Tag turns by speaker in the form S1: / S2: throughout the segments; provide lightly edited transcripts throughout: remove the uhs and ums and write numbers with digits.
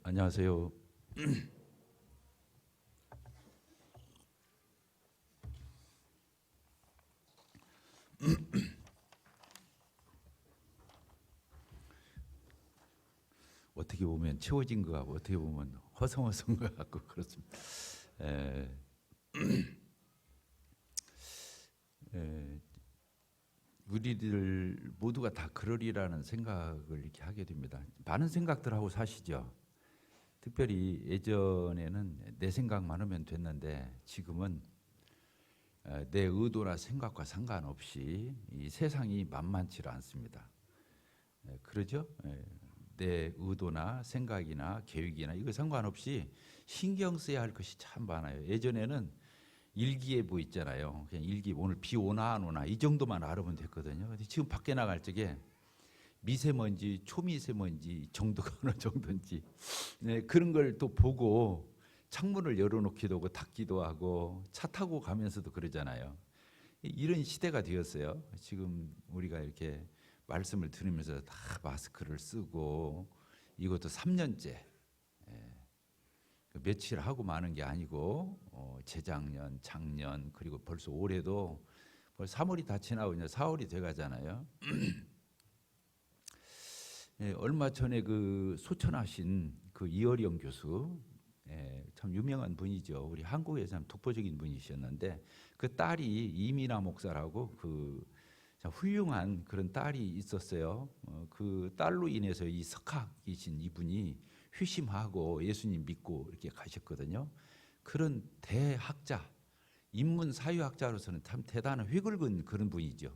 S1: 안녕하세요. 어떻게 보면 채워진 것 같고 어떻게 보면 허성허성한 것 같고 그렇습니다. 에, 에, 우리들 모두가 다 그러리라는 생각을 이렇게 하게 됩니다. 많은 생각들하고 사시죠. 특별히 예전에는 내 생각만 하면 됐는데 지금은 내 의도나 생각과 상관없이 이 세상이 만만치 않습니다. 그러죠? 내 의도나 생각이나 계획이나 이거 상관없이 신경 써야 할 것이 참 많아요. 예전에는 일기예보 있잖아요. 그냥 일기 오늘 비 오나 안 오나 이 정도만 알아보면 됐거든요. 근데 지금 밖에 나갈 적에 미세먼지, 초미세먼지 정도가 어느 정도인지 그런 걸 또 보고 창문을 열어놓기도 하고 닫기도 하고 차 타고 가면서도 그러잖아요. 이런 시대가 되었어요. 지금 우리가 이렇게 말씀을 들으면서 다 마스크를 쓰고 이것도 3년째 며칠 하고 마는 게 아니고 재작년, 작년 그리고 벌써 올해도 벌써 3월이 다 지나고 이제 4월이 돼가잖아요. 얼마 전에 그 소천하신 그 이어령 교수 참 유명한 분이죠. 우리 한국에서 참 독보적인 분이셨는데 그 딸이 이민아 목사라고 그 훌륭한 그런 딸이 있었어요. 그 딸로 인해서 이 석학이신 이분이 회심하고 예수님 믿고 이렇게 가셨거든요. 그런 대학자, 인문 사회학자로서는 참 대단한 회 굵은 그런 분이죠.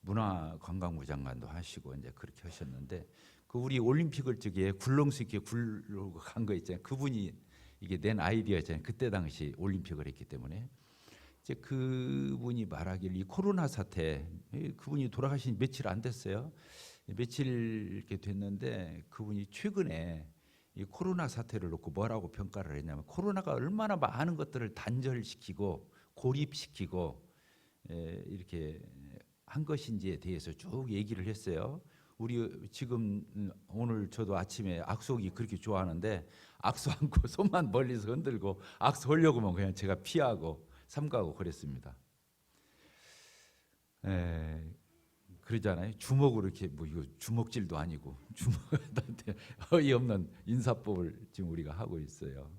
S1: 문화관광부 장관도 하시고 이제 그렇게 하셨는데 그 우리 올림픽을 저기에 굴렁수 있게 굴러 간 거 있잖아요. 그분이 이게 낸 아이디어잖아요. 그때 당시 올림픽을 했기 때문에 이제 그분이 말하길 이 코로나 사태 그분이 돌아가신 며칠 안 됐어요. 며칠 이렇게 됐는데 그분이 최근에 이 코로나 사태를 놓고 뭐라고 평가를 했냐면 코로나가 얼마나 많은 것들을 단절시키고 고립시키고 이렇게 한 것인지에 대해서 쭉 얘기를 했어요. 우리 지금 오늘 저도 아침에 악수하기 그렇게 좋아하는데 악수 않고 손만 멀리서 흔들고 악수 하려고 하면 그냥 제가 피하고 삼가하고 그랬습니다. 그러잖아요. 주먹으로 이렇게 뭐 이거 주먹질도 아니고 주먹한테 어이없는 인사법을 지금 우리가 하고 있어요.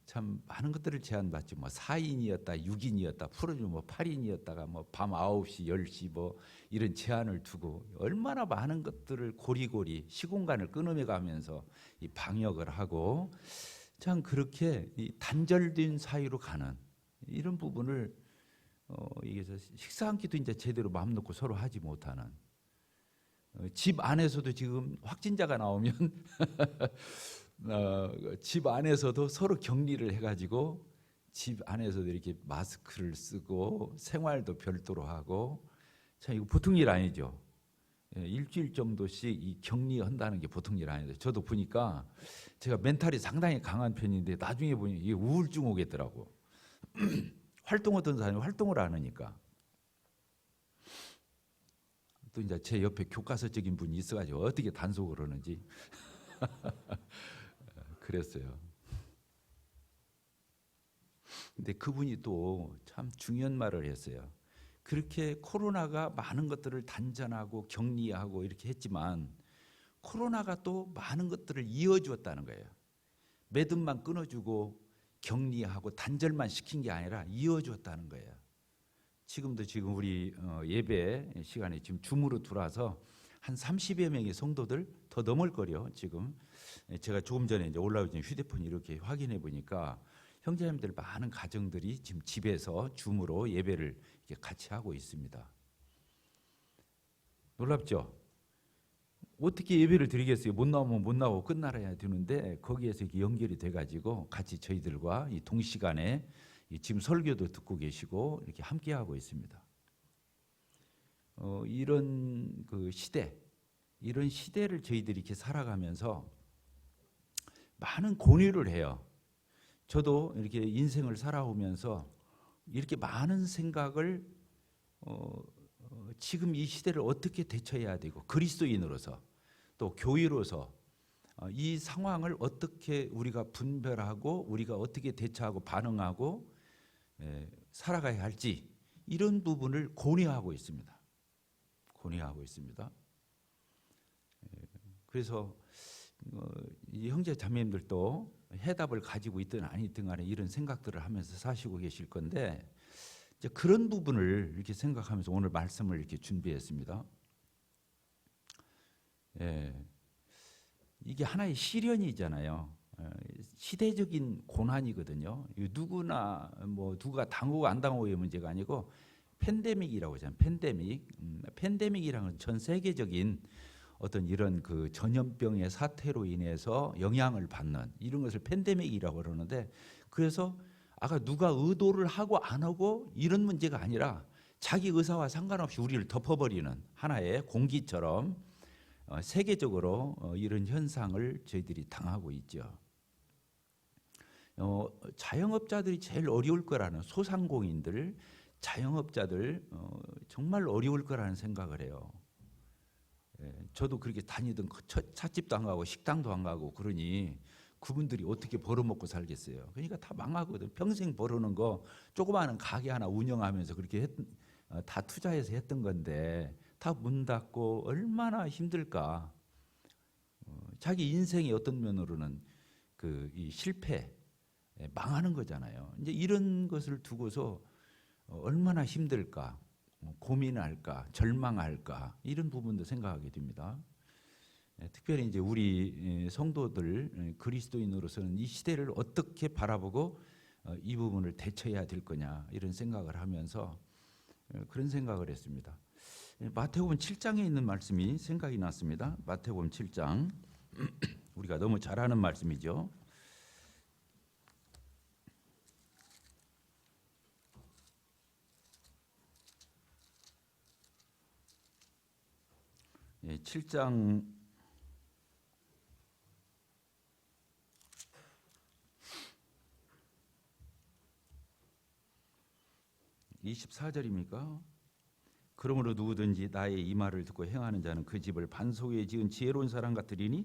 S1: 참 많은 것들을 제안받지 뭐 4인이었다 6인이었다 풀어주면 뭐 8인이었다가 뭐 밤 9시 10시 뭐 이런 제한을 두고 얼마나 많은 것들을 고리고리 시공간을 끊어내 가면서 이 방역을 하고 참 그렇게 이 단절된 사이로 가는 이런 부분을 이게 식사 한 끼도 이제 제대로 마음 놓고 서로 하지 못하는 집 안에서도 지금 확진자가 나오면 집 안에서도 서로 격리를 해가지고 집 안에서도 이렇게 마스크를 쓰고 생활도 별도로 하고 참 이거 보통 일 아니죠. 일주일 정도씩 이 격리한다는 게 보통 일 아닌데 저도 보니까 제가 멘탈이 상당히 강한 편인데 나중에 보니 이게 우울증 오겠더라고. 활동하던 사람이 활동을 안 하니까 또 이제 제 옆에 교과서적인 분이 있어가지고 어떻게 단속을 하는지 그랬어요. 근데 그분이 또 참 중요한 말을 했어요. 그렇게 코로나가 많은 것들을 단전하고 격리하고 이렇게 했지만 코로나가 또 많은 것들을 이어주었다는 거예요. 매듭만 끊어주고 격리하고 단절만 시킨 게 아니라 이어주었다는 거예요. 지금도 지금 우리 예배 시간에 지금 줌으로 들어와서 한 30여 명의 성도들 더 넘을 거요. 지금 제가 조금 전에 이제 올라오기 전에 휴대폰 이렇게 확인해 보니까 형제님들 많은 가정들이 지금 집에서 줌으로 예배를 이렇게 같이 하고 있습니다. 놀랍죠? 어떻게 예배를 드리겠어요? 못 나오면 못 나오고 끝나야 되는데 거기에서 이렇게 연결이 돼가지고 같이 저희들과 이 동시간에 지금 설교도 듣고 계시고 이렇게 함께 하고 있습니다. 이런 그 시대, 이런 시대를 저희들이 이렇게 살아가면서 많은 고뇌를 해요. 저도 이렇게 인생을 살아오면서 이렇게 많은 생각을 지금 이 시대를 어떻게 대처해야 되고 그리스도인으로서 또 교회로서 이 상황을 어떻게 우리가 분별하고 우리가 어떻게 대처하고 반응하고 살아가야 할지 이런 부분을 고뇌하고 있습니다. 고뇌하고 있습니다. 그래서 이 형제 자매님들도 해답을 가지고 있든 아니든 간에 이런 생각들을 하면서 사시고 계실 건데 이제 그런 부분을 이렇게 생각하면서 오늘 말씀을 이렇게 준비했습니다. 이게 하나의 시련이잖아요. 시대적인 고난이거든요. 누구나 누가 당하고 안 당하고의 문제가 아니고 팬데믹이라고 하잖아요. 팬데믹이라는 건 전 세계적인 어떤 이런 그 전염병의 사태로 인해서 영향을 받는 이런 것을 팬데믹이라고 그러는데, 그래서 아까 누가 의도를 하고 안 하고 이런 문제가 아니라 자기 의사와 상관없이 우리를 덮어버리는 하나의 공기처럼 세계적으로 이런 현상을 저희들이 당하고 있죠. 자영업자들이 제일 어려울 거라는, 소상공인들, 자영업자들 정말 어려울 거라는 생각을 해요. 저도 그렇게 다니던 찻집도 안 가고 식당도 안 가고 그러니 그분들이 어떻게 벌어먹고 살겠어요. 그러니까 다 망하거든. 평생 벌어놓은 거 조그마한 가게 하나 운영하면서 그렇게 다 투자해서 했던 건데 다 문 닫고 얼마나 힘들까. 자기 인생의 어떤 면으로는 이 실패, 망하는 거잖아요. 이제 이런 것을 두고서 얼마나 힘들까, 고민할까, 절망할까 이런 부분도 생각하게 됩니다. 특별히 이제 우리 성도들, 그리스도인으로서는 이 시대를 어떻게 바라보고 이 부분을 대처해야 될 거냐 이런 생각을 하면서 그런 생각을 했습니다. 마태복음 7장에 있는 말씀이 생각이 났습니다. 마태복음 7장 우리가 너무 잘 아는 말씀이죠. 예, 7장 24절입니까? 그러므로 누구든지 나의 이 말을 듣고 행하는 자는 그 집을 반석 위에 지은 지혜로운 사람 같으리니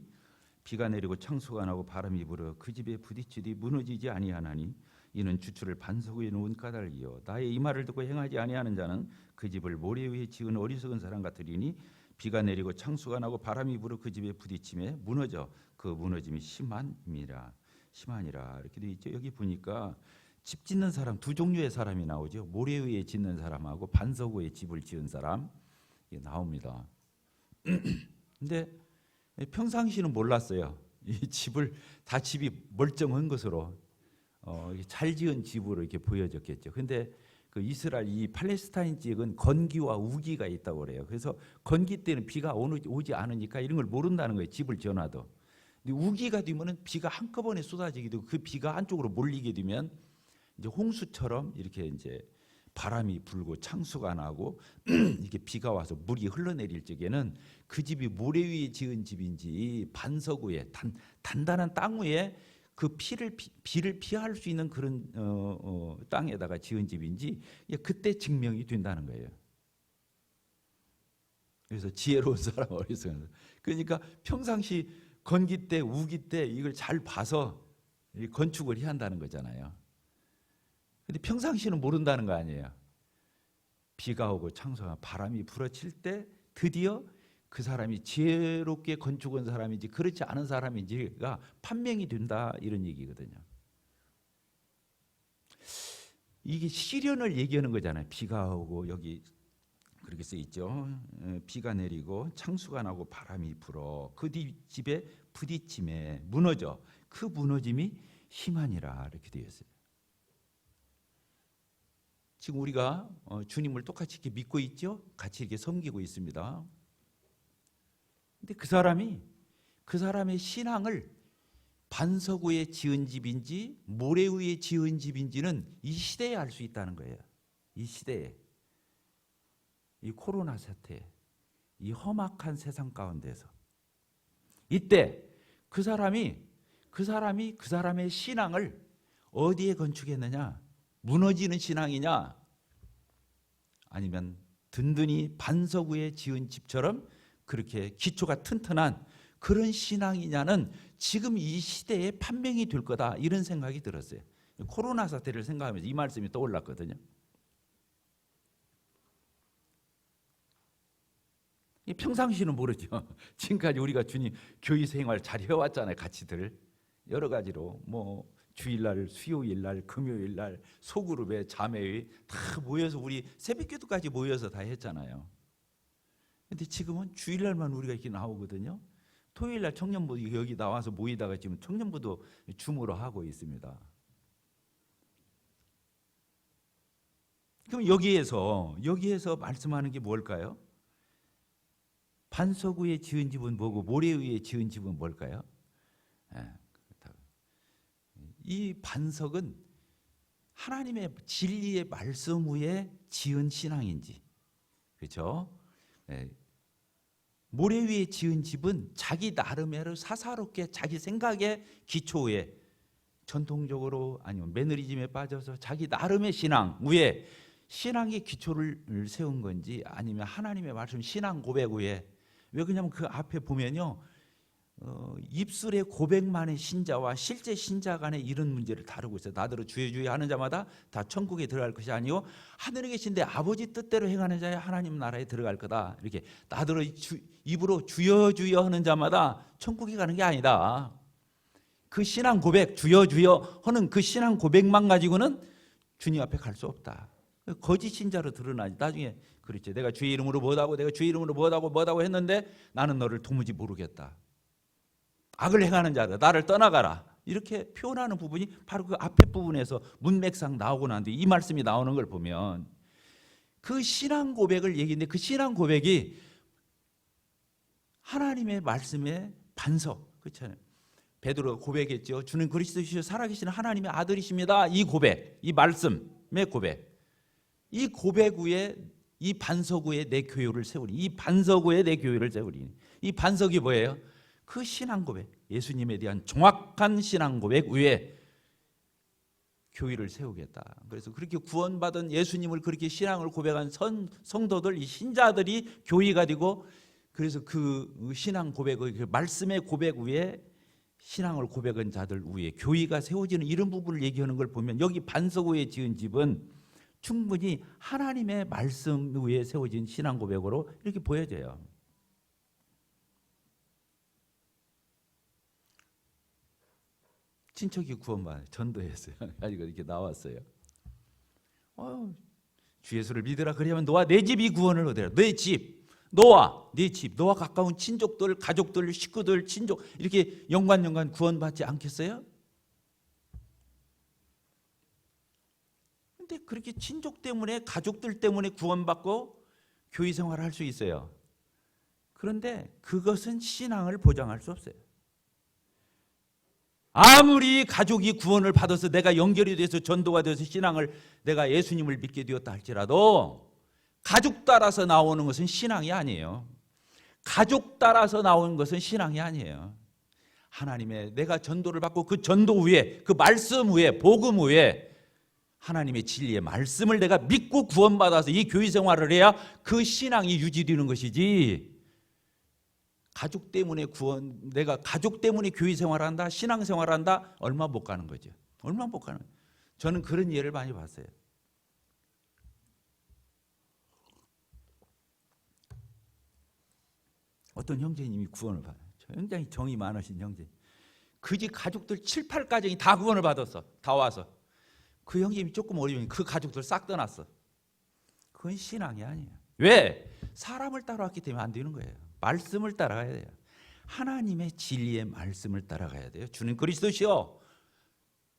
S1: 비가 내리고 창수가 나고 바람이 불어 그 집에 부딪히되 무너지지 아니하나니 이는 주추를 반석 위에 놓은 까닭이요 나의 이 말을 듣고 행하지 아니하는 자는 그 집을 모래 위에 지은 어리석은 사람 같으리니 비가 내리고 창수가 나고 바람이 불어 그 집에 부딪힘에 무너져 그 무너짐이 심하니라 이렇게 되어 있죠. 여기 보니까 집 짓는 사람 두 종류의 사람이 나오죠. 모래 위에 짓는 사람하고 반석 위에 집을 지은 사람 이게 나옵니다. 근데 평상시는 몰랐어요. 이 집을 다 집이 멀쩡한 것으로 잘 지은 집으로 이렇게 보여졌겠죠. 근데 그 이스라엘 이 팔레스타인 지역은 건기와 우기가 있다고 그래요. 그래서 건기 때는 비가 오지 않으니까 이런 걸 모른다는 거예요. 집을 지어놔도. 근데 우기가 되면은 비가 한꺼번에 쏟아지게 되고 그 비가 한쪽으로 몰리게 되면 이제 홍수처럼 이렇게 이제 바람이 불고 창수가 나고 이렇게 비가 와서 물이 흘러내릴 적에는 그 집이 모래 위에 지은 집인지 반석 위에 단단한 땅 위에 그 비를 피할 수 있는 그런 땅에다가 지은 집인지 그때 증명이 된다는 거예요. 그래서 지혜로운 사람 어리석은 사람. 그러니까 평상시 건기 때 우기 때 이걸 잘 봐서 건축을 해야 한다는 거잖아요. 근데 평상시는 모른다는 거 아니에요. 비가 오고 창수가 바람이 불어칠 때 드디어 그 사람이 지혜롭게 건축한 사람인지 그렇지 않은 사람인지가 판명이 된다 이런 얘기거든요. 이게 시련을 얘기하는 거잖아요. 비가 오고 여기 그렇게 써 있죠. 비가 내리고 창수가 나고 바람이 불어 그 집에 부딪힘에 무너져 그 무너짐이 심하니라 이렇게 되어 있어요. 지금 우리가 주님을 똑같이 이렇게 믿고 있죠. 같이 이렇게 섬기고 있습니다. 근데 그 사람의 신앙을 반석 위에 지은 집인지 모래 위에 지은 집인지는 이 시대에 알 수 있다는 거예요. 이 시대에, 이 코로나 사태, 이 험악한 세상 가운데서 이때 그 사람의 신앙을 어디에 건축했느냐? 무너지는 신앙이냐? 아니면 든든히 반석 위에 지은 집처럼 그렇게 기초가 튼튼한 그런 신앙이냐는 지금 이 시대에 판명이 될 거다, 이런 생각이 들었어요. 코로나 사태를 생각하면서 이 말씀이 떠올랐거든요. 평상시는 모르죠. 지금까지 우리가 주님 교회 생활 잘 해왔잖아요. 같이들 여러 가지로 뭐 주일날, 수요일날, 금요일날 소그룹에 자매회 다 모여서 우리 새벽기도까지 모여서 다 했잖아요. 근데 지금은 주일날만 우리가 이렇게 나오거든요. 토요일날 청년부 여기 나와서 모이다가 지금 청년부도 줌으로 하고 있습니다. 그럼 여기에서 말씀하는 게 뭘까요? 반석 위에 지은 집은 뭐고 모래 위에 지은 집은 뭘까요? 이 반석은 하나님의 진리의 말씀 위에 지은 신앙인지, 그렇죠? 모래 위에 지은 집은 자기 나름대로 사사롭게 자기 생각의 기초에 전통적으로 아니면 매너리즘에 빠져서 자기 나름의 신앙 위에 신앙의 기초를 세운 건지, 아니면 하나님의 말씀 신앙 고백 위에. 왜 그러냐면 그 앞에 보면요, 입술의 고백만의 신자와 실제 신자 간의 이런 문제를 다루고 있어요. 나더러 주여 주여 하는 자마다 다 천국에 들어갈 것이 아니요 하늘에 계신 내 아버지 뜻대로 행하는 자야 하나님 나라에 들어갈 거다. 이렇게 나더러 입으로 주여 주여 하는 자마다 천국에 가는 게 아니다. 그 신앙 고백, 주여 주여 하는 그 신앙 고백만 가지고는 주님 앞에 갈 수 없다. 거짓 신자로 드러나지. 나중에 그렇지, 내가 주의 이름으로 뭐하고 내가 주의 이름으로 뭐하고 했는데 나는 너를 도무지 모르겠다. 악을 행하는 자다, 나를 떠나가라. 이렇게 표현하는 부분이 바로 그 앞에 부분에서 문맥상 나오고 난 뒤 이 말씀이 나오는 걸 보면 그 신앙 고백을 얘기했는데, 그 신앙 고백이 하나님의 말씀의 반석, 그렇잖아요. 베드로가 고백했죠. 주는 그리스도시요 살아계신 하나님의 아들이십니다. 이 고백, 이 말씀의 고백, 이 고백 위에, 이 반석 위에 내 교회를 세우리. 이 반석 위에 내 교회를 세우리. 이 반석이 뭐예요? 그 신앙 고백, 예수님에 대한 정확한 신앙 고백 위에 교회를 세우겠다. 그래서 그렇게 구원받은 예수님을 그렇게 신앙을 고백한 성도들, 이 신자들이 교회가 되고, 그래서 그 신앙 고백의 그 말씀의 고백 위에 신앙을 고백한 자들 위에 교회가 세워지는 이런 부분을 얘기하는 걸 보면, 여기 반석 위에 지은 집은 충분히 하나님의 말씀 위에 세워진 신앙 고백으로 이렇게 보여져요. 친척이 구원받아 전도했어요. 가지고 이렇게 나왔어요. 주 예수를 믿으라 그러면 너와 내 집이 구원을 얻으라. 내 집, 너와 네 집, 너와 가까운 친족들, 가족들, 식구들, 친족 이렇게 연관 구원받지 않겠어요? 근데 그렇게 친족 때문에, 가족들 때문에 구원받고 교회 생활을 할 수 있어요. 그런데 그것은 신앙을 보장할 수 없어요. 아무리 가족이 구원을 받아서 내가 연결이 돼서 전도가 돼서 신앙을, 내가 예수님을 믿게 되었다 할지라도 가족 따라서 나오는 것은 신앙이 아니에요. 가족 따라서 나오는 것은 신앙이 아니에요. 하나님의, 내가 전도를 받고 그 전도 위에, 그 말씀 위에, 복음 위에 하나님의 진리의 말씀을 내가 믿고 구원받아서 이 교회 생활을 해야 그 신앙이 유지되는 것이지, 가족 때문에 내가 가족 때문에 교회 생활한다, 신앙 생활한다, 얼마 못 가는 거죠. 얼마 못 가는 거예요. 저는 그런 예를 많이 봤어요. 어떤 형제님이 구원을 받아요. 굉장히 정이 많으신 형제. 그 집 가족들 7, 8가정이 다 구원을 받았어. 다 와서. 그 형님이 조금 어려우니 그 가족들 싹 떠났어. 그건 신앙이 아니에요. 왜? 사람을 따라왔기 때문에 안 되는 거예요. 말씀을 따라가야 돼요. 하나님의 진리의 말씀을 따라가야 돼요. 주는 그리스도시요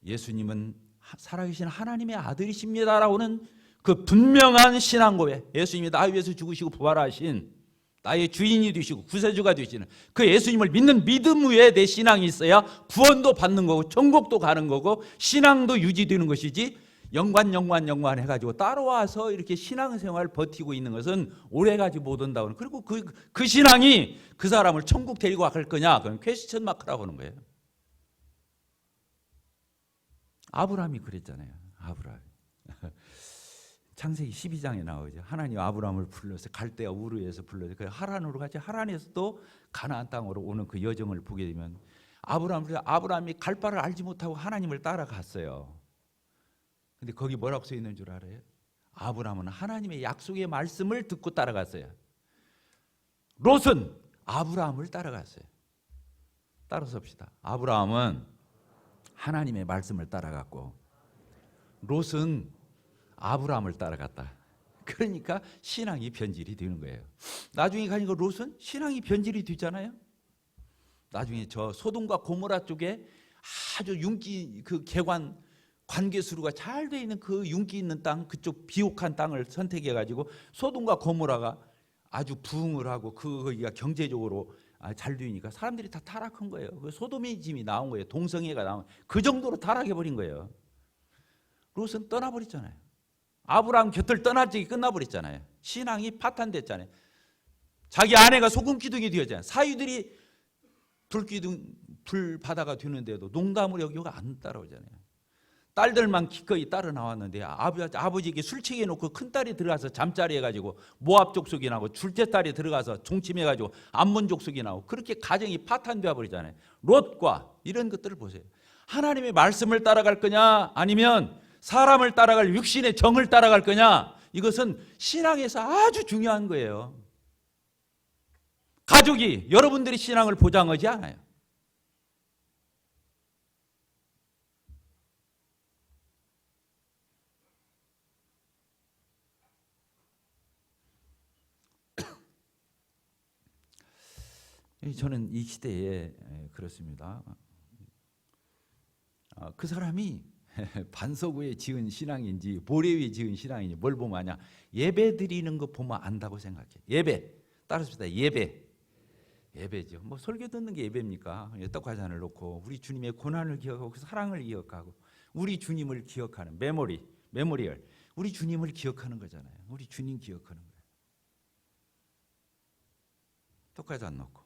S1: 예수님은 살아계신 하나님의 아들이십니다라고는 그 분명한 신앙 고백, 예수님이 나 위해서 죽으시고 부활하신 나의 주인이 되시고 구세주가 되시는 그 예수님을 믿는 믿음 위에 내 신앙이 있어야 구원도 받는 거고 천국도 가는 거고 신앙도 유지되는 것이지, 연관 해가지고 따라와서 이렇게 신앙생활 버티고 있는 것은 오래가지 못한다고. 그리고 그 신앙이 그 사람을 천국 데리고 갈 거냐, 그건 퀘스천 마크라고 하는 거예요. 아브라함이 그랬잖아요. 아브라함 창세기 12장에 나오죠. 하나님 아브라함을 불러서 갈대아 우르에서 불러서 그 하란으로 가지. 하란에서 또 가나안 땅으로 오는 그 여정을 보게 되면 아브라함이 갈 바를 알지 못하고 하나님을 따라갔어요. 근데 거기 뭐라고 써 있는 줄 알아요? 아브라함은 하나님의 약속의 말씀을 듣고 따라갔어요. 롯은 아브라함을 따라갔어요. 따라서 봅시다. 아브라함은 하나님의 말씀을 따라갔고 롯은 아브라함을 따라갔다. 그러니까 신앙이 변질이 되는 거예요. 나중에 가니까 롯은 신앙이 변질이 되잖아요. 나중에 저 소돔과 고모라 쪽에 아주 윤기 그 개관 관계수로가 잘 돼 있는 그 윤기 있는 땅, 그쪽 비옥한 땅을 선택해 가지고 소돔과 고모라가 아주 부흥을 하고 거기가 경제적으로 잘 되니까 사람들이 다 타락한 거예요. 그 소돔의 짐이 나온 거예요. 동성애가 나온 그 정도로 타락해 버린 거예요. 롯은 떠나버렸잖아요. 아브라함 곁을 떠날 적이 끝나버렸잖아요. 신앙이 파탄됐잖아요. 자기 아내가 소금 기둥이 되었잖아요. 사위들이 불바다가 되는데도 농담을 여기고 안 따라오잖아요. 딸들만 기꺼이 따라 나왔는데 아버지에게 술 취해 놓고 큰딸이 들어가서 잠자리 해가지고 모압 족속이 나고 둘째 딸이 들어가서 종침해가지고 암몬 족속이 나고 그렇게 가정이 파탄되어 버리잖아요. 롯과 이런 것들을 보세요. 하나님의 말씀을 따라갈 거냐 아니면 사람을 따라갈 육신의 정을 따라갈 거냐, 이것은 신앙에서 아주 중요한 거예요. 가족이 여러분들이 신앙을 보장하지 않아요. 저는 이 시대에 그렇습니다. 그 사람이 반석 위에 지은 신앙인지 모래 위에 지은 신앙인지 뭘 보면 아냐, 예배 드리는 거 보면 안다고 생각해. 예배 따라합시다. 예배죠. 뭐 설교 듣는 게 예배입니까? 떡과잔을 놓고 우리 주님의 고난을 기억하고 그 사랑을 기억하고 우리 주님을 기억하는 메모리얼, 우리 주님을 기억하는 거잖아요. 우리 주님 기억하는 거예요. 떡과잔 놓고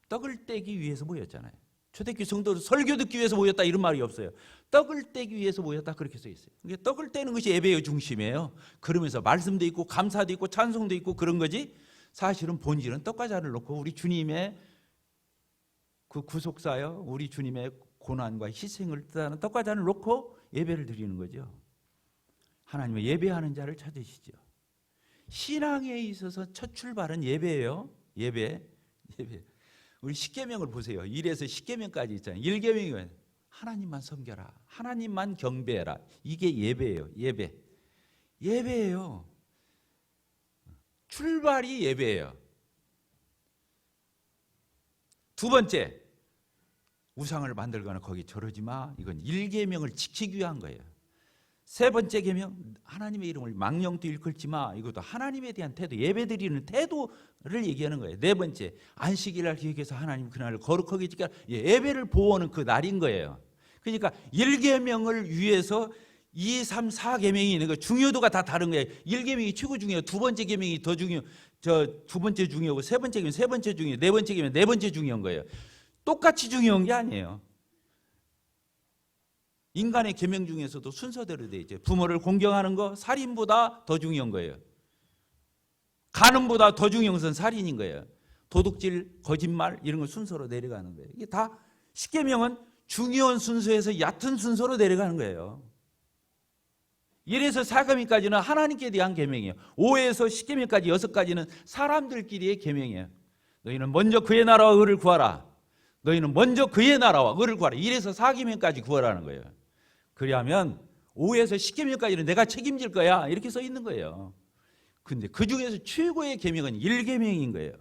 S1: 떡을 떼기 위해서 모였잖아요. 초대교회 성도들 설교 듣기 위해서 모였다 이런 말이 없어요. 떡을 떼기 위해서 모였다 그렇게 써 있어요. 그러니까 떡을 떼는 것이 예배의 중심이에요. 그러면서 말씀도 있고 감사도 있고 찬송도 있고 그런 거지, 사실은 본질은 떡과 잔을 놓고 우리 주님의 그 구속사요, 우리 주님의 고난과 희생을 뜻하는 떡과 잔을 놓고 예배를 드리는 거죠. 하나님의 예배하는 자를 찾으시죠. 신앙에 있어서 첫 출발은 예배예요. 예배. 우리 십계명을 보세요. 1에서 10계명까지 있잖아요. 1계명이 하나님만 섬겨라, 하나님만 경배해라. 이게 예배예요. 예배예요. 출발이 예배예요. 두 번째, 우상을 만들거나 거기 절하지 마. 이건 1계명을 지키기 위한 거예요. 세 번째 계명, 하나님의 이름을 망령도 일컬지 마. 이것도 하나님에 대한 태도, 예배드리는 태도를 얘기하는 거예요. 네 번째, 안식일날 기억해서 하나님 그날을 거룩하게 지켜라. 예배를 보호하는 그 날인 거예요. 그러니까 1계명을 위해서 2, 3, 4계명이 있는 거, 중요도가 다 다른 거예요. 1계명이 최고 중요해요. 두 번째 계명이 더 중요, 두 번째 중요하고 세 번째 계명 세 번째 중요해요. 네 번째 계명 네 번째 중요한 거예요. 똑같이 중요한 게 아니에요. 인간의 계명 중에서도 순서대로 돼 있죠. 부모를 공경하는 거 살인보다 더 중요한 거예요. 간음보다 더 중요한 것은 살인인 거예요. 도둑질, 거짓말 이런 거 순서로 내려가는 거예요. 이게 다 십계명은 중요한 순서에서 얕은 순서로 내려가는 거예요. 1에서 4계명까지는 하나님께 대한 계명이에요. 5에서 10계명까지 6가지는 사람들끼리의 계명이에요. 너희는 먼저 그의 나라와 의를 구하라. 너희는 먼저 그의 나라와 의를 구하라. 1에서 4계명까지 구하라는 거예요. 그러면 5에서 10계명까지는 내가 책임질 거야 이렇게 써 있는 거예요. 근데 그 중에서 최고의 계명은 1계명인 거예요.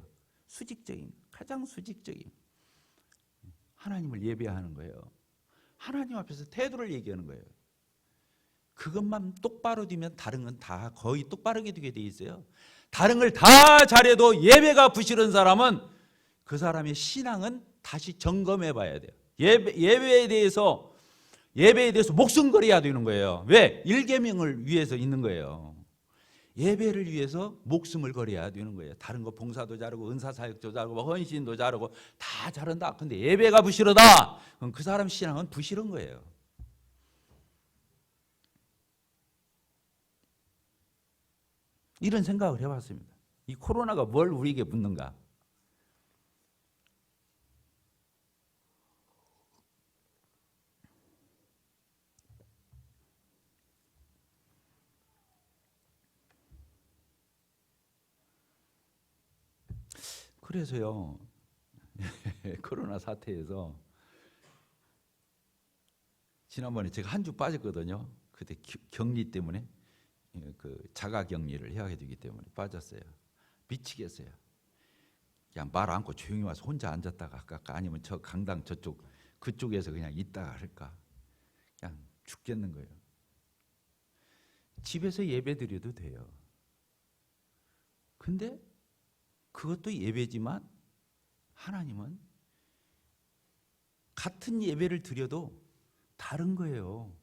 S1: 수직적인, 가장 수직적인 하나님을 예배하는 거예요. 하나님 앞에서 태도를 얘기하는 거예요. 그것만 똑바로 되면 다른 건 다 거의 똑바르게 되게 돼 있어요. 다른 걸 다 잘해도 예배가 부실한 사람은 그 사람의 신앙은 다시 점검해 봐야 돼요. 예배에 대해서 목숨 걸어야 되는 거예요. 왜? 1계명을 위해서 있는 거예요. 예배를 위해서 목숨을 걸어야 되는 거예요. 다른 거 봉사도 잘하고 은사사역도 잘하고 헌신도 잘하고 다 잘한다. 근데 예배가 부실하다. 그럼 그 사람 신앙은 부실한 거예요. 이런 생각을 해봤습니다. 이 코로나가 뭘 우리에게 묻는가? 그래서요, 코로나 사태에서 지난번에 제가 한 주 빠졌거든요. 그때 격리 때문에 그 자가 격리를 해야 되기 때문에 빠졌어요. 미치겠어요. 그냥 말 않고 조용히 와서 혼자 앉았다가 할까 아니면 저 강당 저쪽 그쪽에서 그냥 있다가 할까 그냥 죽겠는 거예요. 집에서 예배 드려도 돼요. 근데 그것도 예배지만 하나님은 같은 예배를 드려도 다른 거예요.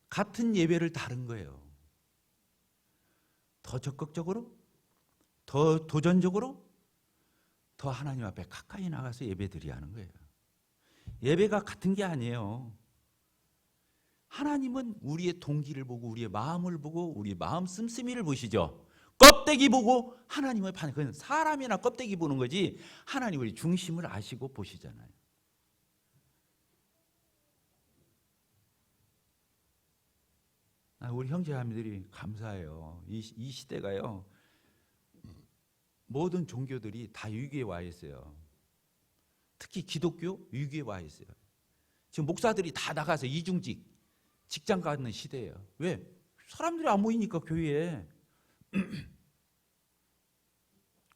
S1: 같은 예배를 다른 거예요. 더 적극적으로, 더 도전적으로, 더 하나님 앞에 가까이 나가서 예배 드려야 하는 거예요. 예배가 같은 게 아니에요. 하나님은 우리의 동기를 보고 우리의 마음을 보고 우리의 마음 씀씀이를 보시죠. 껍데기 보고 하나님을 파는, 그건 사람이나 껍데기 보는 거지 하나님 우리 중심을 아시고 보시잖아요. 우리 형제자매들이 감사해요. 이 시대가요, 모든 종교들이 다 위기에 와 있어요. 특히 기독교 위기에 와 있어요. 지금 목사들이 다 나가서 이중직 직장 가는 시대예요. 왜? 사람들이 안 모이니까 교회에.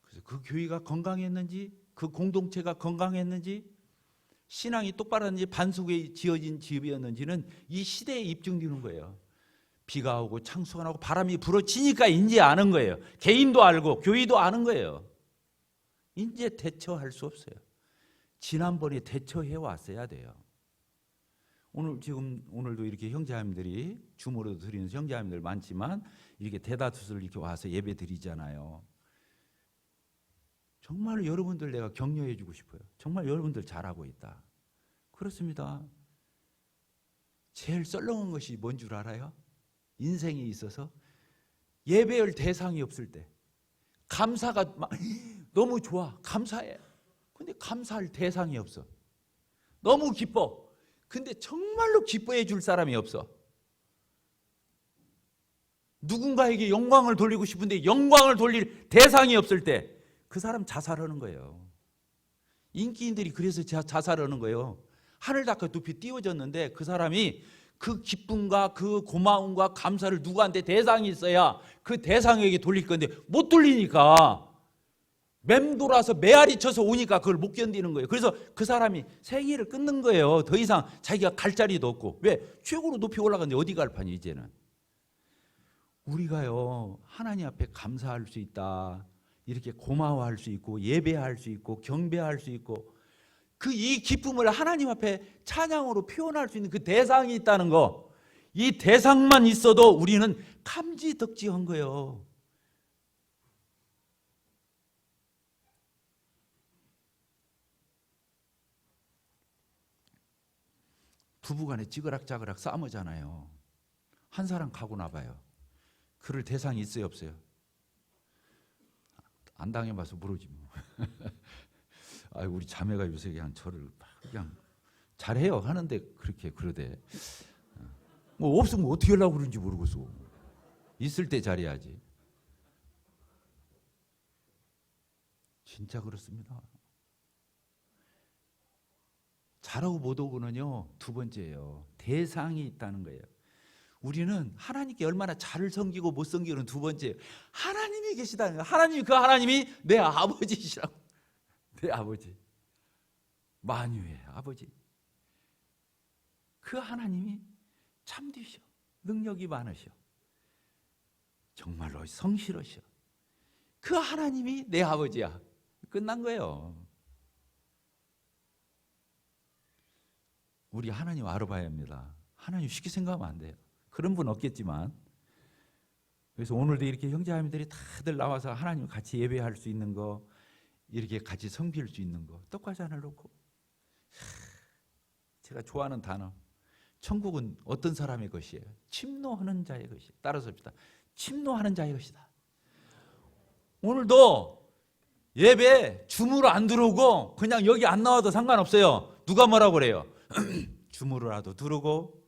S1: 그래서 그 교회가 건강했는지, 그 공동체가 건강했는지, 신앙이 똑바로 했는지, 반석에 지어진 집이었는지는 이 시대에 입증되는 거예요. 비가 오고 창수가 나고 바람이 불어치니까 이제 아는 거예요. 개인도 알고 교회도 아는 거예요. 이제 대처할 수 없어요. 지난번에 대처해 왔어야 돼요. 오늘도 이렇게 형제자매들이 주모로 드리는 형제자매들 많지만 이렇게 대다수를 이렇게 와서 예배 드리잖아요. 정말 여러분들 내가 격려해 주고 싶어요. 정말 여러분들 잘하고 있다. 그렇습니다. 제일 썰렁한 것이 뭔 줄 알아요? 인생에 있어서 예배할 대상이 없을 때 감사가 막 너무 좋아, 감사해. 근데 감사할 대상이 없어. 너무 기뻐. 근데 정말로 기뻐해 줄 사람이 없어. 누군가에게 영광을 돌리고 싶은데 영광을 돌릴 대상이 없을 때 그 사람 자살하는 거예요. 인기인들이 그래서 자살하는 거예요. 하늘 닦아 높이 띄워졌는데 그 사람이 그 기쁨과 그 고마움과 감사를 누구한테 대상이 있어야 그 대상에게 돌릴 건데 못 돌리니까 맴돌아서 메아리 쳐서 오니까 그걸 못 견디는 거예요. 그래서 그 사람이 생애를 끊는 거예요. 더 이상 자기가 갈 자리도 없고. 왜? 최고로 높이 올라갔는데 어디 갈 판이 이제는. 우리가요, 하나님 앞에 감사할 수 있다, 이렇게 고마워할 수 있고 예배할 수 있고 경배할 수 있고 그 이 기쁨을 하나님 앞에 찬양으로 표현할 수 있는 그 대상이 있다는 거, 이 대상만 있어도 우리는 감지덕지한 거예요. 부부간에 찌그락짜그락 싸우잖아요. 한 사람 가고 나봐요. 그럴 대상이 있어요, 없어요? 안 당해봐서 모르지 뭐. 아유, 우리 자매가 요새 그냥 저를 그냥 잘해요 하는데 그렇게 그러대. 뭐 없으면 어떻게 하려고 그러는지 모르겠어. 있을 때 잘해야지. 진짜 그렇습니다. 잘하고 못하고는요, 두 번째예요. 대상이 있다는 거예요. 우리는 하나님께 얼마나 잘 섬기고 못 섬기고는 두 번째예요. 하나님이 계시다는 거예요. 하나님이, 그 하나님이 내 아버지시라고. 내 아버지, 만유의 아버지. 그 하나님이 참되셔, 능력이 많으셔, 정말로 성실하셔. 그 하나님이 내 아버지야. 끝난 거예요. 우리 하나님 알아봐야 합니다. 하나님 쉽게 생각하면 안 돼요. 그런 분 없겠지만. 그래서 오늘도 이렇게 형제자매들이 다들 나와서 하나님 같이 예배할 수 있는 거, 이렇게 같이 섬길 수 있는 거, 떡과 잔을 놓고. 제가 좋아하는 단어, 천국은 어떤 사람의 것이에요? 침노하는 자의 것이에요. 따라서 합시다. 침노하는 자의 것이다. 오늘도 예배 줌으로 안 들어오고 그냥 여기 안 나와도 상관없어요. 누가 뭐라고 그래요? 줌으로라도 들어오고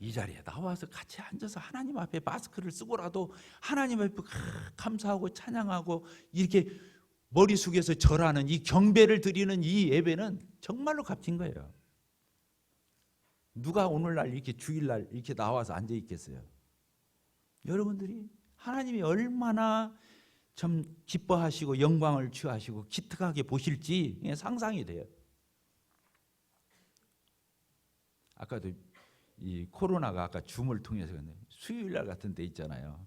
S1: 이 자리에 나와서 같이 앉아서 하나님 앞에 마스크를 쓰고라도 하나님 앞에 감사하고 찬양하고 이렇게 머리 숙여서 절하는 이 경배를 드리는 이 예배는 정말로 값진 거예요. 누가 오늘날 이렇게 주일날 이렇게 나와서 앉아 있겠어요? 여러분들이 하나님이 얼마나 참 기뻐하시고 영광을 취하시고 기특하게 보실지 상상이 돼요. 아까도 이 코로나가 아까 줌을 통해서 수요일날 같은 데 있잖아요.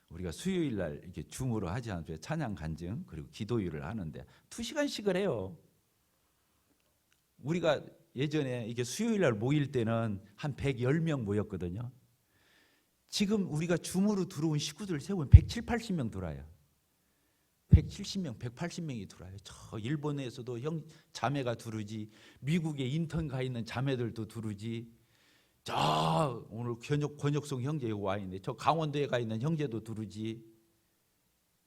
S1: 우리가 수요일날 이렇게 줌으로 하지 않고요. 찬양 간증 그리고 기도일을 하는데 2시간씩을 해요. 우리가 예전에 이게 수요일날 모일 때는 한 110명 모였거든요. 지금 우리가 줌으로 들어온 식구들 세우면 170, 80명 들어와요. 170명, 180명이 들어와요. 저 일본에서도 자매가 두르지, 미국에 인턴 가 있는 자매들도 두르지, 저 오늘 권혁송 형제 와 있는데 저 강원도에 가 있는 형제도 두르지,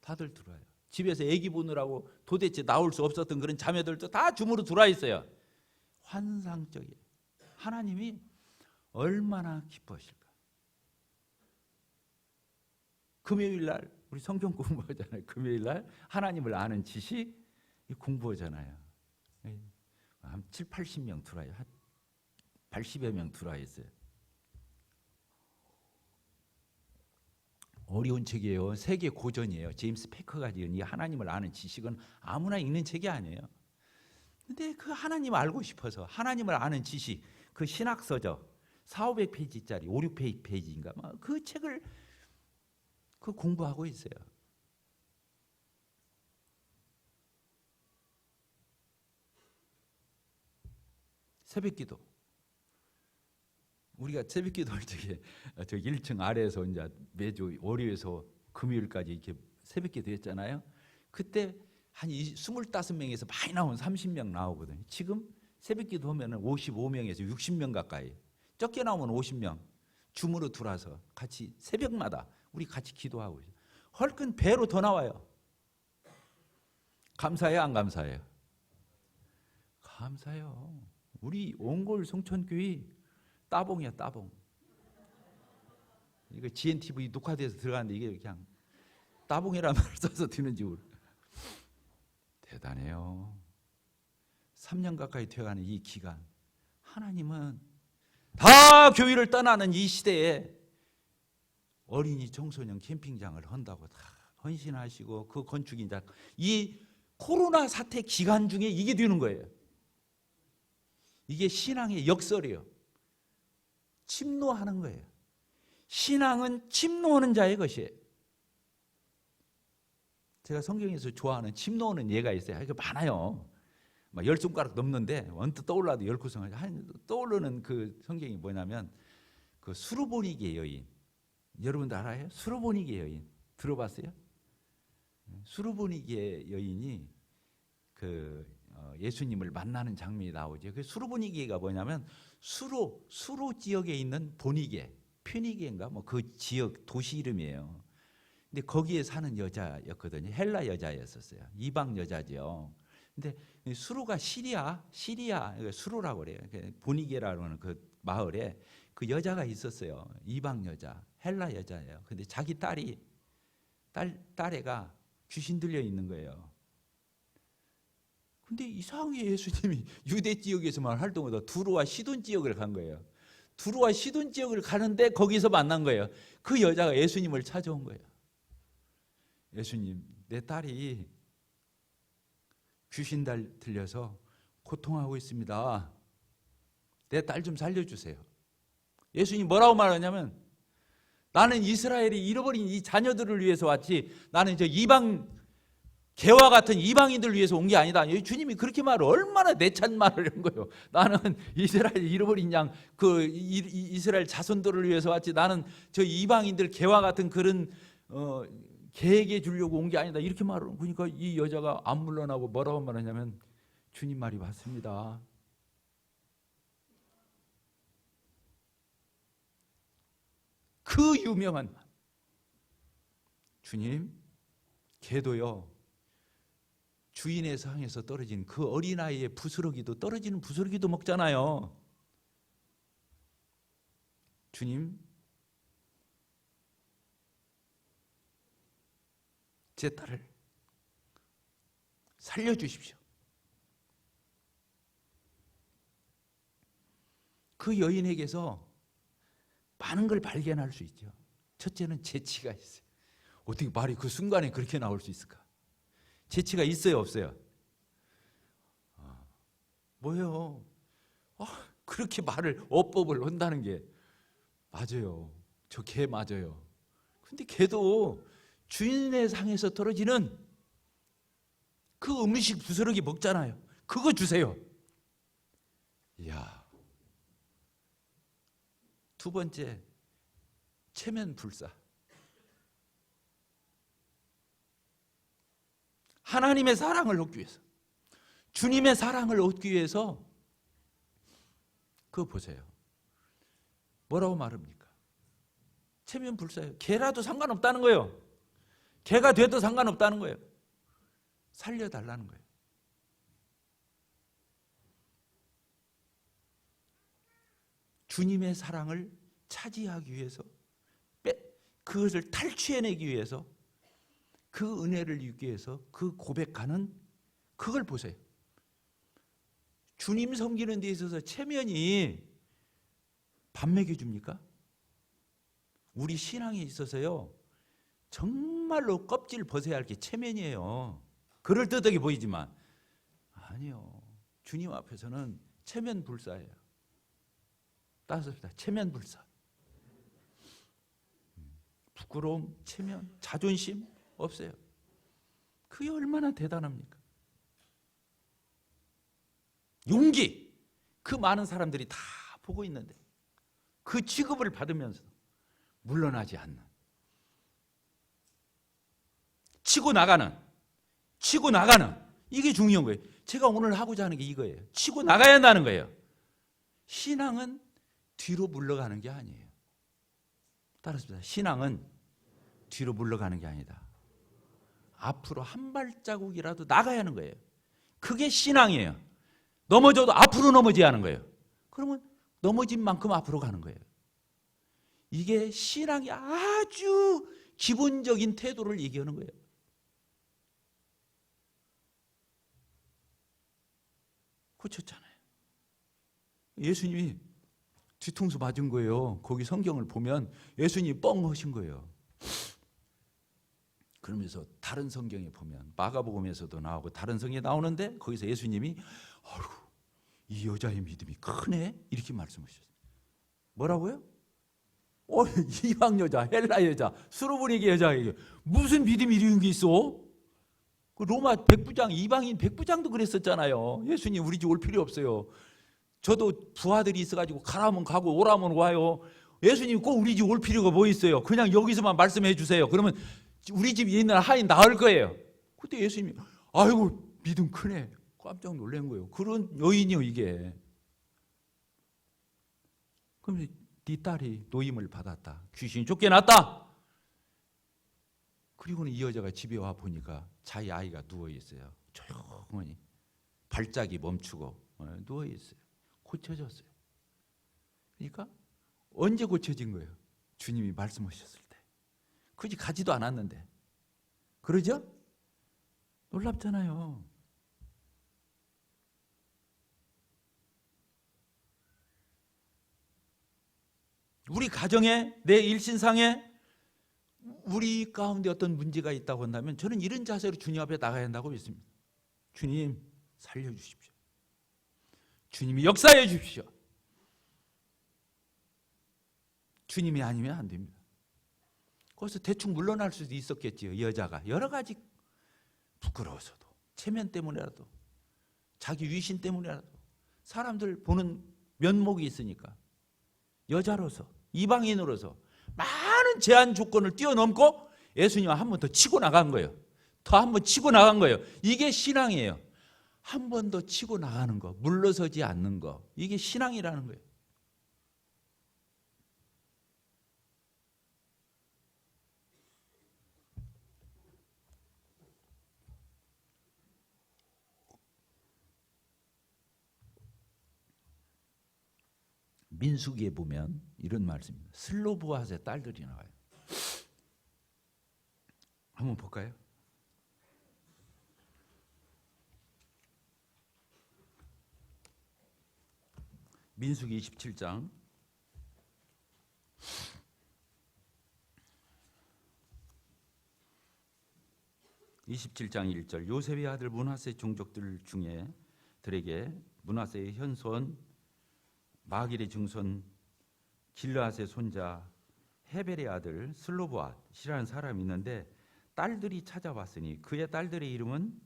S1: 다들 들어와요. 집에서 애기 보느라고 도대체 나올 수 없었던 그런 자매들도 다 줌으로 들어와 있어요. 환상적이에요. 하나님이 얼마나 기뻐하실까. 금요일날 우리 성경 공부하잖아요. 금요일날 하나님을 아는 지식 공부하잖아요. 한 7, 80명 들어와요. 한 80여 명 들어와 있어요. 어려운 책이에요. 세계 고전이에요. 제임스 패커가 지은 이 하나님을 아는 지식은 아무나 읽는 책이 아니에요. 근데 그 하나님 알고 싶어서 하나님을 아는 지식, 그 신학서적 400~500페이지짜리 5~6페이지인가 그 책을 그 공부하고 있어요. 새벽기도. 우리가 새벽기도 할 적에 저 1층 아래에서 이제 매주 월요일에서 금요일까지 이렇게 새벽기도 했잖아요. 그때 한 25명에서 많이 나오면 30명 나오거든요. 지금 새벽기도 하면은 55명에서 60명 가까이. 적게 나오면 50명. 줌으로 들어와서 같이 새벽마다 우리 같이 기도하고 있어요. 헐큰 배로 더 나와요. 감사해요, 안 감사해요? 감사해요. 우리 옹골 송천교회 따봉이야, 따봉. 이거 GNTV 녹화돼서 들어가는데 이게 그냥 따봉이라는 말을 써서 듣는지 모르. 대단해요. 3년 가까이 되어가는 이 기간, 하나님은 다 교회를 떠나는 이 시대에 어린이 청소년 캠핑장을 한다고 다 헌신하시고 그 건축인자 이 코로나 사태 기간 중에 이게 되는 거예요. 이게 신앙의 역설이에요. 침노하는 거예요. 신앙은 침노하는 자의 것이에요. 제가 성경에서 좋아하는 침노하는 예가 있어요. 이거 많아요. 막 10손가락 넘는데 언뜻 떠올라도 10구성 떠오르는 그 성경이 뭐냐면 그 수르보니게 여인. 여러분들 알아요? 수르보니게 여인 들어봤어요? 수르보니게 여인이 그 예수님을 만나는 장면이 나오죠. 그 수르보니게가 뭐냐면 수로 지역에 있는 보니게, 퓨니게인가 뭐 그 지역 도시 이름이에요. 근데 거기에 사는 여자였거든요. 헬라 여자였었어요. 이방 여자죠. 근데 수로가 시리아 수로라고 그래요. 보니게라고 하는 그 마을에 그 여자가 있었어요. 이방 여자, 헬라 여자예요. 근데 자기 딸애가 귀신 들려 있는 거예요. 근데 이상하게 예수님이 유대 지역에서만 활동하다 두로와 시돈 지역을 간 거예요. 두로와 시돈 지역을 가는데 거기서 만난 거예요. 그 여자가 예수님을 찾아온 거예요. 예수님, 내 딸이 귀신 들려서 고통하고 있습니다. 내 딸 좀 살려주세요. 예수님 뭐라고 말하냐면 나는 이스라엘이 잃어버린 이 자녀들을 위해서 왔지 나는 저 이방 개와 같은 이방인들 위해서 온 게 아니다. 주님이 그렇게 말을 얼마나 내찬 말을 한 거예요. 나는 이스라엘 잃어버린 양 그 이스라엘 자손들을 위해서 왔지 나는 저 이방인들 개와 같은 그런 개에게 주려고 온 게 아니다. 이렇게 말을 그러니까 이 여자가 안 물러나고 뭐라고 말하냐면 주님 말이 맞습니다. 그 유명한 주님, 개도요 주인의 상에서 떨어진 그 어린아이의 부스러기도, 떨어지는 부스러기도 먹잖아요. 주님, 제 딸을 살려주십시오. 그 여인에게서 많은 걸 발견할 수 있죠. 첫째는 재치가 있어요. 어떻게 말이 그 순간에 그렇게 나올 수 있을까? 재치가 있어요, 없어요? 뭐예요? 그렇게 말을 어법을 한다는 게 맞아요. 저 개 맞아요. 근데 개도 주인의 상에서 떨어지는 그 음식 부스러기 먹잖아요. 그거 주세요. 이야. 두 번째, 체면불사. 하나님의 사랑을 얻기 위해서, 주님의 사랑을 얻기 위해서, 그거 보세요. 뭐라고 말합니까? 체면불사예요. 개라도 상관없다는 거예요. 개가 돼도 상관없다는 거예요. 살려달라는 거예요. 주님의 사랑을 차지하기 위해서, 그것을 탈취해내기 위해서, 그 은혜를 입기 위해서 그 고백하는, 그걸 보세요. 주님 섬기는 데 있어서 체면이 밥 먹여줍니까? 우리 신앙에 있어서요, 정말로 껍질 벗어야 할 게 체면이에요. 그럴듯하게 보이지만 아니요. 주님 앞에서는 체면불사예요. 따뜻합니다. 체면불사. 부끄러움, 체면, 자존심 없어요. 그게 얼마나 대단합니까? 용기. 그 많은 사람들이 다 보고 있는데 그 취급을 받으면서 물러나지 않는, 치고 나가는 이게 중요한 거예요. 제가 오늘 하고자 하는 게 이거예요. 치고 나가야 한다는 거예요. 신앙은 뒤로 물러가는 게 아니에요. 따라서 신앙은 뒤로 물러가는 게 아니다. 앞으로 한 발자국이라도 나가야 하는 거예요. 그게 신앙이에요. 넘어져도 앞으로 넘어져야 하는 거예요. 그러면 넘어진 만큼 앞으로 가는 거예요. 이게 신앙의 아주 기본적인 태도를 얘기하는 거예요. 고쳤잖아요. 예수님이 뒤통수 맞은 거예요. 거기 성경을 보면 예수님이 뻥 하신 거예요. 그러면서 다른 성경에 보면 마가복음에서도 나오고 다른 성경에 나오는데 거기서 예수님이 이 여자의 믿음이 크네 이렇게 말씀하셨어요. 뭐라고요? 이방 여자, 헬라 여자, 수로보니게 여자에게 무슨 믿음이 이런 게 있어? 그 로마 백부장, 이방인 백부장도 그랬었잖아요. 예수님 우리 집 올 필요 없어요. 저도 부하들이 있어가지고 가라면 가고 오라면 와요. 예수님 꼭 우리 집 올 필요가 뭐 있어요? 그냥 여기서만 말씀해 주세요. 그러면 우리 집에 있는 하인 나을 거예요. 그때 예수님이 아이고 믿음 크네. 깜짝 놀란 거예요. 그런 여인이요 이게. 그럼 네 딸이 노임을 받았다. 귀신이 쫓겨났다. 그리고는 이 여자가 집에 와 보니까 자기 아이가 누워 있어요. 조용히 발작이 멈추고 누워 있어요. 고쳐졌어요. 그러니까 언제 고쳐진 거예요? 주님이 말씀하셨을 때. 굳이 가지도 않았는데. 그러죠? 놀랍잖아요. 우리 가정에, 내 일신상에 우리 가운데 어떤 문제가 있다고 한다면 저는 이런 자세로 주님 앞에 나가야 한다고 믿습니다. 주님 살려주십시오. 주님이 역사해 주십시오. 주님이 아니면 안 됩니다. 거기서 대충 물러날 수도 있었겠지요. 여자가 여러 가지 부끄러워서도, 체면 때문에라도, 자기 위신 때문에라도, 사람들 보는 면목이 있으니까 여자로서, 이방인으로서 많은 제한 조건을 뛰어넘고 예수님 한 번 더 치고 나간 거예요. 더 한 번 치고 나간 거예요. 이게 신앙이에요. 한 번 더 치고 나가는 거, 물러서지 않는 거, 이게 신앙이라는 거예요. 민수기에 보면 이런 말씀입니다. 슬로브앗의 딸들이 나와요. 한번 볼까요? 민수기 27장 1절 요셉의 아들 므낫세 종족들 중에 들에게 므낫세의 현손 마길의 증손 길르앗의 손자 헤벨의 아들 슬로브앗이라는 사람이 있는데 딸들이 찾아왔으니 그의 딸들의 이름은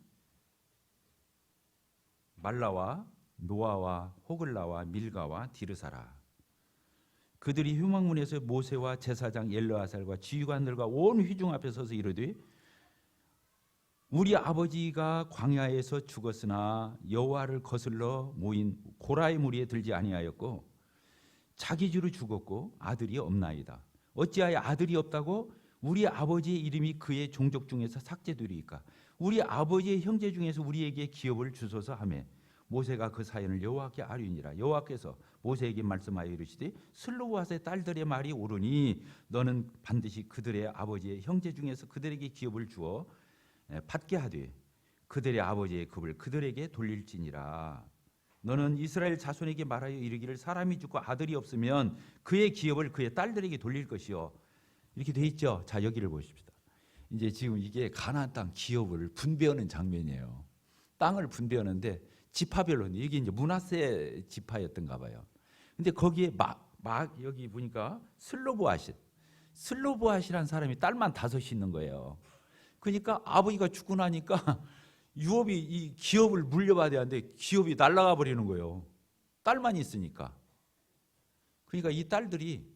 S1: 말라와 노아와 호글라와 밀가와 디르사라. 그들이 휴망문에서 모세와 제사장 엘르아살과 지휘관들과 온 회중 앞에 서서 이르되 우리 아버지가 광야에서 죽었으나 여호와를 거슬러 모인 고라의 무리에 들지 아니하였고 자기 주로 죽었고 아들이 없나이다. 어찌하여 아들이 없다고 우리 아버지의 이름이 그의 종족 중에서 삭제되리이까. 우리 아버지의 형제 중에서 우리에게 기업을 주소서 하매 모세가 그 사연을 여호와께 아뢰니라. 여호와께서 모세에게 말씀하여 이르시되 슬로브앗의 딸들의 말이 옳으니 너는 반드시 그들의 아버지의 형제 중에서 그들에게 기업을 주어 받게 하되 그들의 아버지의 급을 그들에게 돌릴지니라. 너는 이스라엘 자손에게 말하여 이르기를 사람이 죽고 아들이 없으면 그의 기업을 그의 딸들에게 돌릴 것이요. 이렇게 돼 있죠. 자, 여기를 보십시다. 이제 지금 이게 가나안 땅 기업을 분배하는 장면이에요. 땅을 분배하는데 지파별로 이게 이제 므낫세 지파였던가 봐요. 근데 거기에 막 여기 보니까 슬로브앗이란 사람이 딸만 5이 있는 거예요. 그러니까 아버지가 죽고 나니까 유업이 이 기업을 물려받아야 하는데 기업이 날아가 버리는 거예요. 딸만 있으니까. 그러니까 이 딸들이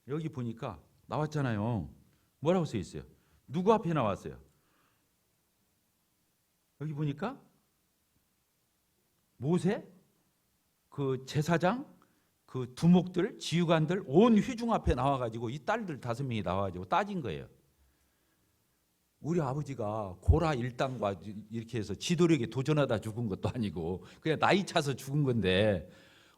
S1: 여기 보니까 나왔잖아요. 뭐라고 써 있어요? 누구 앞에 나왔어요? 여기 보니까 모세, 그 제사장, 그 두목들, 지휘관들 온 회중 앞에 나와가지고 이 딸들 5명이 나와가지고 따진 거예요. 우리 아버지가 고라 일당과 이렇게 해서 지도력에 도전하다 죽은 것도 아니고 그냥 나이 차서 죽은 건데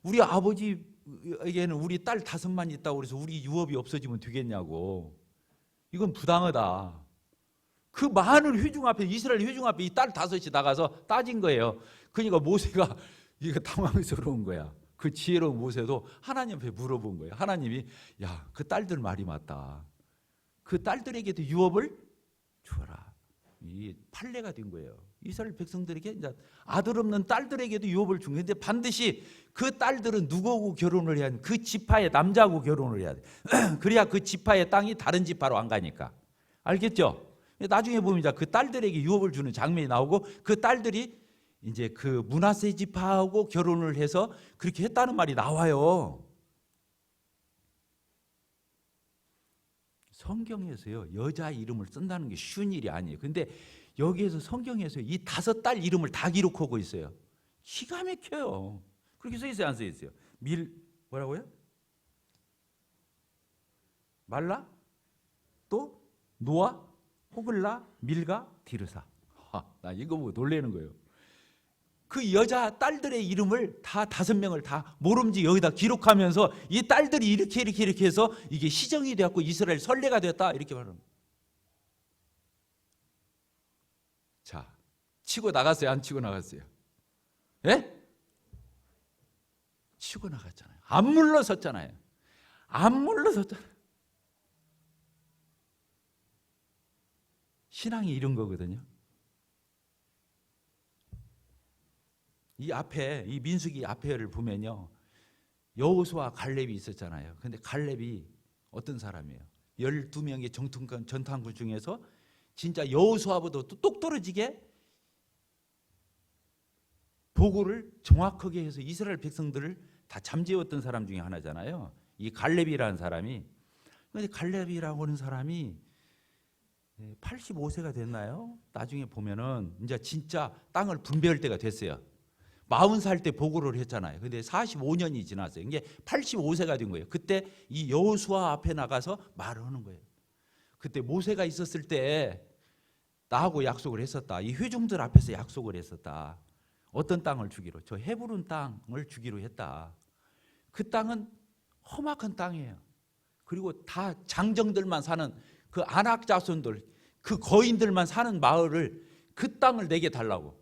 S1: 우리 아버지에게는 우리 딸 5만 있다고 그래서 우리 유업이 없어지면 되겠냐고. 이건 부당하다. 그 많은 회중 앞에 이스라엘 회중 앞에 이 딸 5이 나가서 따진 거예요. 그러니까 모세가 이거 당황스러운 거야. 그 지혜로운 모세도 하나님 앞에 물어본 거예요. 하나님이 야, 그 딸들 말이 맞다. 그 딸들에게도 유업을 주어라. 이 판례가 된 거예요. 이스라엘 백성들에게 이제 아들 없는 딸들에게도 유업을 준 건데 반드시 그 딸들은 누구하고 결혼을 해야 돼? 그 지파의 남자하고 결혼을 해야 돼. 그래야 그 지파의 땅이 다른 지파로 안 가니까. 알겠죠? 나중에 보면 그 딸들에게 유업을 주는 장면이 나오고 그 딸들이 이제 그 므낫세 지파하고 결혼을 해서 그렇게 했다는 말이 나와요. 성경에서요 여자 이름을 쓴다는 게 쉬운 일이 아니에요. 근데 여기에서 성경에서 이 5딸 이름을 다 기록하고 있어요. 기가 막혀요. 그렇게 써 있어요, 안 써 있어요? 뭐라고요? 말라, 또 노아, 호글라, 밀가, 디르사. 나 이거 보고 놀라는 거예요. 그 여자 딸들의 이름을 다 5명을 다 모름지 여기다 기록하면서 이 딸들이 이렇게 해서 이게 시정이 되었고 이스라엘 선례가 되었다 이렇게 말합니다. 자, 치고 나갔어요, 안 치고 나갔어요? 예? 치고 나갔잖아요. 안 물러섰잖아요. 안 물러섰잖아요. 신앙이 이런 거거든요. 이 앞에 이 민수기 앞에를 보면요 여호수아 갈렙이 있었잖아요. 근데 갈렙이 어떤 사람이에요? 12명의 전투군 중에서 진짜 여호수아보다 똑 떨어지게 보고를 정확하게 해서 이스라엘 백성들을 다 잠재웠던 사람 중에 하나잖아요. 이 갈렙이라는 사람이. 근데 갈렙이라고 하는 사람이 85세가 됐나요? 나중에 보면은 이제 진짜 땅을 분배할 때가 됐어요. 40살 때 보고를 했잖아요. 근데 45년이 지났어요. 이게 85세가 된 거예요. 그때 이 여호수아 앞에 나가서 말을 하는 거예요. 그때 모세가 있었을 때 나하고 약속을 했었다. 이 회중들 앞에서 약속을 했었다. 어떤 땅을 주기로? 저 헤브론 땅을 주기로 했다. 그 땅은 험악한 땅이에요. 그리고 다 장정들만 사는 그 안악 자손들, 그 거인들만 사는 마을을, 그 땅을 내게 달라고.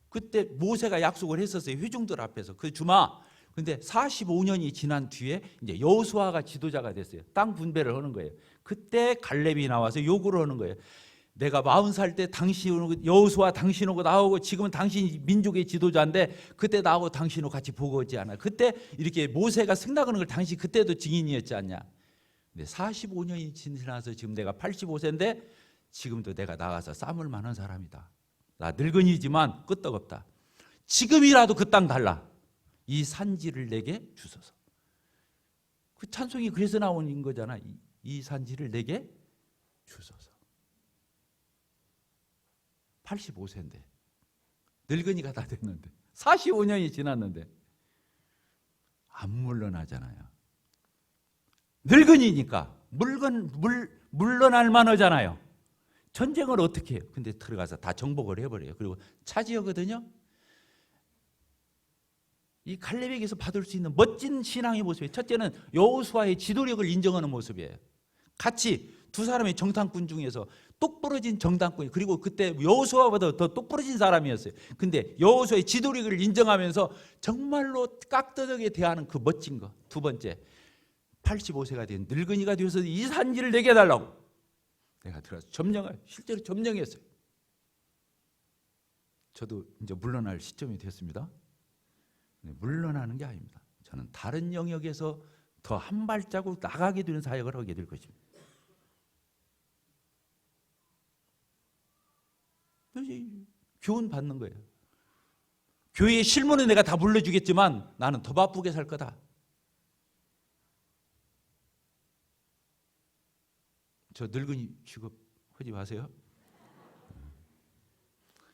S1: 그때 모세가 약속을 했었어요. 회중들 앞에서. 그 주마. 근데 45년이 지난 뒤에 이제 여호수아가 지도자가 됐어요. 땅 분배를 하는 거예요. 그때 갈렙이 나와서 요구를 하는 거예요. 내가 40살 때 당신 여호수아 당신하고 나오고 지금은 당신이 민족의 지도자인데 그때 나하고 당신하고 같이 보고 오지 않아. 그때 이렇게 모세가 승낙하는 걸 당신 그때도 증인이었지 않냐. 근데 45년이 지나서 지금 내가 85세인데 지금도 내가 나가서 싸울 만한 사람이다. 나 늙은이지만 끄떡없다. 지금이라도 그 땅 달라. 이 산지를 내게 주소서. 그 찬송이 그래서 나오는 거잖아. 이 산지를 내게 주소서. 85세인데 늙은이가 다 됐는데 45년이 지났는데 안 물러나잖아요. 늙은이니까 물러날 만하잖아요. 전쟁을 어떻게 해요? 근데 들어가서 다 정복을 해버려요. 그리고 차지하거든요. 이 갈렙에게서 받을 수 있는 멋진 신앙의 모습이에요. 첫째는 여호수아의 지도력을 인정하는 모습이에요. 같이 두 사람의 정탐꾼 중에서 똑부러진 정탐꾼이, 그리고 그때 여호수아보다 더 똑부러진 사람이었어요. 근데 여호수아의 지도력을 인정하면서 정말로 깍듯하게 대하는 그 멋진 거. 두 번째, 85세가 된 늙은이가 되어서 이 산지를 내게 달라고. 내가 들어서 실제로 점령했어요. 저도 이제 물러날 시점이 됐습니다. 물러나는 게 아닙니다. 저는 다른 영역에서 더 한 발자국 나가게 되는 사역을 하게 될 것입니다. 교훈 받는 거예요. 교회의 실무는 내가 다 물려주겠지만 나는 더 바쁘게 살 거다. 저 늙은이 취급하지 마세요.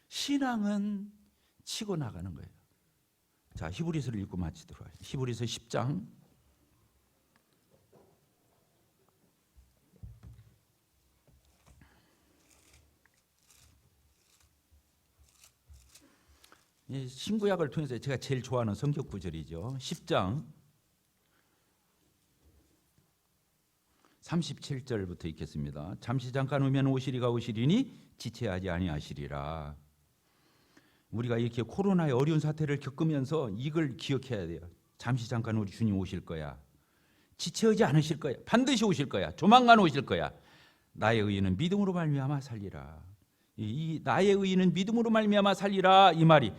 S1: 신앙은 치고 나가는 거예요. 자, 히브리서를 읽고 마치도록 하겠습니다. 히브리서 10장 '이 신구약을 통해서 제가 제일 좋아하는 성격 구절이죠. 10장 37절부터 읽겠습니다. 잠시 잠깐 오면 오시리가 오시리니 지체하지 아니하시리라. 우리가 이렇게 코로나의 어려운 사태를 겪으면서 이걸 기억해야 돼요. 잠시 잠깐 우리 주님 오실 거야. 지체하지 않으실 거야. 반드시 오실 거야. 조만간 오실 거야. 나의 의인은 믿음으로 말미암아 살리라. 이 나의 의인은 믿음으로 말미암아 살리라, 이 말이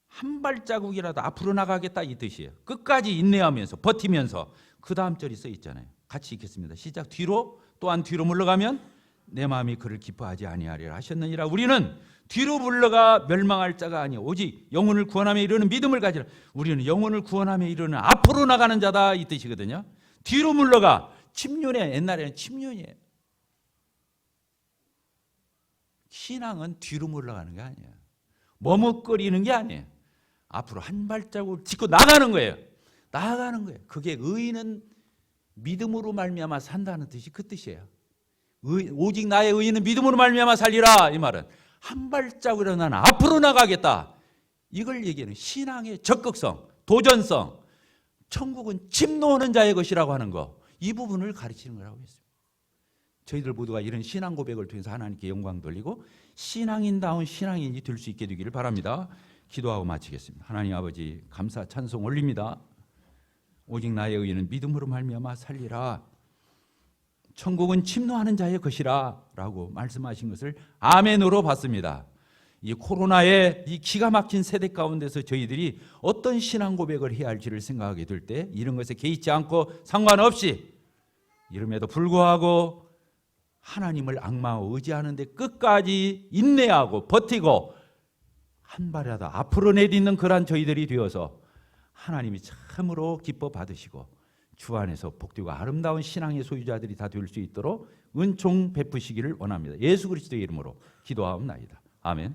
S1: 한 발자국이라도 앞으로 나가겠다 이 뜻이에요. 끝까지 인내하면서 버티면서. 그 다음 절이 써 있잖아요. 같이 읽겠습니다. 시작. 뒤로 또한 뒤로 물러가면 내 마음이 그를 기뻐하지 아니하리라 하셨느니라. 우리는 뒤로 물러가 멸망할 자가 아니요 오직 영혼을 구원함에 이르는 믿음을 가지라. 우리는 영혼을 구원함에 이르는 앞으로 나가는 자다 이 뜻이거든요. 뒤로 물러가. 침륜에, 옛날에는 침륜이에요. 신앙은 뒤로 물러가는 게 아니에요. 머뭇거리는 게 아니에요. 앞으로 한 발자국을 딛고 나가는 거예요. 나아가는 거예요. 그게 의인은 믿음으로 말미암아 산다는 뜻이 그 뜻이에요. 오직 나의 의인은 믿음으로 말미암아 살리라, 이 말은 한 발자국이라도 나는 앞으로 나가겠다. 이걸 얘기하는 신앙의 적극성, 도전성. 천국은 침노하는 자의 것이라고 하는 거, 이 부분을 가르치는 거라고 했습니다. 저희들 모두가 이런 신앙 고백을 통해서 하나님께 영광 돌리고 신앙인다운 신앙인이 될 수 있게 되기를 바랍니다. 기도하고 마치겠습니다. 하나님 아버지, 감사 찬송 올립니다. 오직 나의 의인은 믿음으로 말미암아 살리라. 천국은 침노하는 자의 것이라 라고 말씀하신 것을 아멘으로 받습니다. 이 코로나의 이 기가 막힌 세대 가운데서 저희들이 어떤 신앙 고백을 해야 할지를 생각하게 될 때 이런 것에 개의치 않고 상관없이 이름에도 불구하고 하나님을 악마하고 의지하는데 끝까지 인내하고 버티고 한 발이라도 앞으로 내딛는 그러한 저희들이 되어서 하나님이 참으로 기뻐 받으시고 주 안에서 복되고 아름다운 신앙의 소유자들이 다 될 수 있도록 은총 베푸시기를 원합니다. 예수 그리스도의 이름으로 기도하옵나이다. 아멘.